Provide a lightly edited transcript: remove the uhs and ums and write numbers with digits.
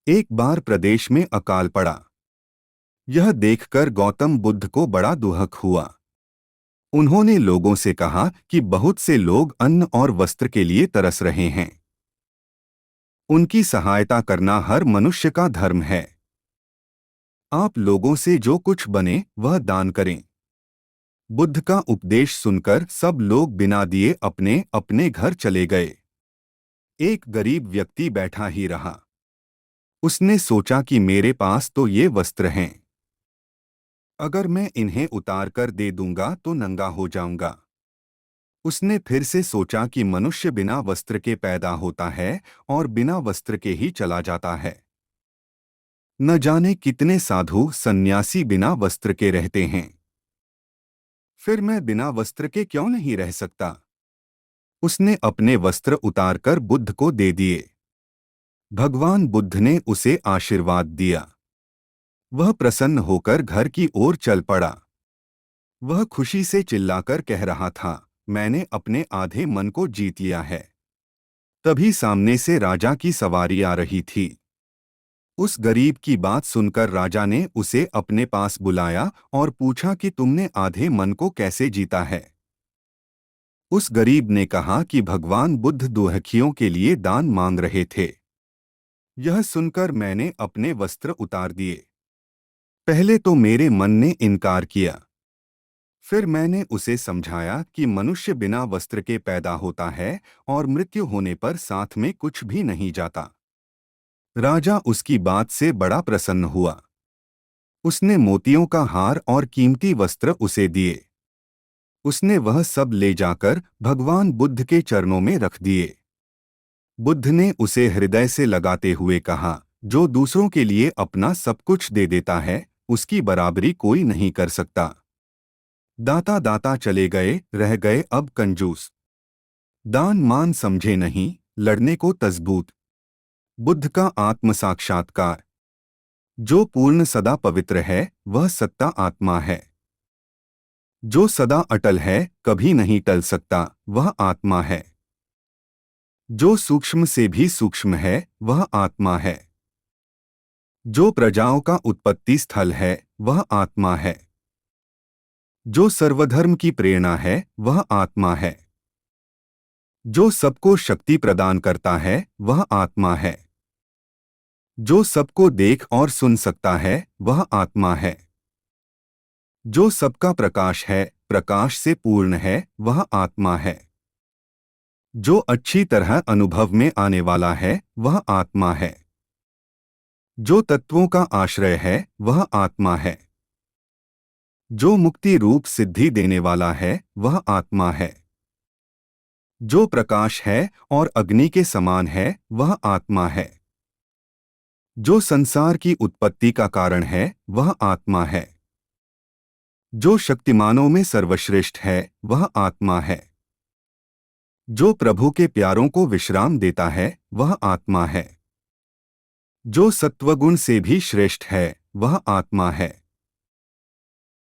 एक बार प्रदेश में अकाल पड़ा। यह देखकर गौतम बुद्ध को बड़ा दुख हुआ। उन्होंने लोगों से कहा कि बहुत से लोग अन्न और वस्त्र के लिए तरस रहे हैं। उनकी सहायता करना हर मनुष्य का धर्म है। आप लोगों से जो कुछ बने वह दान करें। बुद्ध का उपदेश सुनकर सब लोग बिना दिए अपने अपने घर चले गए। एक गरीब व्यक्ति बैठा ही रहा। उसने सोचा कि मेरे पास तो ये वस्त्र हैं, अगर मैं इन्हें उतार कर दे दूंगा तो नंगा हो जाऊंगा। उसने फिर से सोचा कि मनुष्य बिना वस्त्र के पैदा होता है और बिना वस्त्र के ही चला जाता है। न जाने कितने साधु सन्यासी बिना वस्त्र के रहते हैं। फिर मैं बिना वस्त्र के क्यों नहीं रह सकता? उसने अपने वस्त्र उतारकर बुद्ध को दे दिए। भगवान बुद्ध ने उसे आशीर्वाद दिया। वह प्रसन्न होकर घर की ओर चल पड़ा। वह खुशी से चिल्लाकर कह रहा था, मैंने अपने आधे मन को जीत लिया है। तभी सामने से राजा की सवारी आ रही थी। उस गरीब की बात सुनकर राजा ने उसे अपने पास बुलाया और पूछा कि तुमने आधे मन को कैसे जीता है। उस गरीब ने कहा कि भगवान बुद्ध दुखियों के लिए दान मांग रहे थे। यह सुनकर मैंने अपने वस्त्र उतार दिए। पहले तो मेरे मन ने इनकार किया, फिर मैंने उसे समझाया कि मनुष्य बिना वस्त्र के पैदा होता है और मृत्यु होने पर साथ में कुछ भी नहीं जाता। राजा उसकी बात से बड़ा प्रसन्न हुआ। उसने मोतियों का हार और कीमती वस्त्र उसे दिए। उसने वह सब ले जाकर भगवान बुद्ध के चरणों में रख दिए। बुद्ध ने उसे हृदय से लगाते हुए कहा, जो दूसरों के लिए अपना सब कुछ दे देता है उसकी बराबरी कोई नहीं कर सकता। दाता दाता चले गए, रह गए अब कंजूस। दान मान समझे नहीं, लड़ने को तजबूत। बुद्ध का आत्म साक्षात्कार। जो पूर्ण सदा पवित्र है वह सत्ता आत्मा है। जो सदा अटल है, कभी नहीं टल सकता, वह आत्मा है। जो सूक्ष्म से भी सूक्ष्म है वह आत्मा है। जो प्रजाओं का उत्पत्ति स्थल है वह आत्मा है। जो सर्वधर्म की प्रेरणा है वह आत्मा है। जो सबको शक्ति प्रदान करता है वह आत्मा है। जो सबको देख और सुन सकता है वह आत्मा है। जो सबका प्रकाश है, प्रकाश से पूर्ण है, वह आत्मा है। जो अच्छी तरह अनुभव में आने वाला है वह आत्मा है। जो तत्वों का आश्रय है वह आत्मा है। जो मुक्ति रूप सिद्धि देने वाला है वह आत्मा है। जो प्रकाश है और अग्नि के समान है वह आत्मा है। जो संसार की उत्पत्ति का कारण है वह आत्मा है। जो शक्तिमानों में सर्वश्रेष्ठ है वह आत्मा है। जो प्रभु के प्यारों को विश्राम देता है वह आत्मा है। जो सत्वगुण से भी श्रेष्ठ है वह आत्मा है।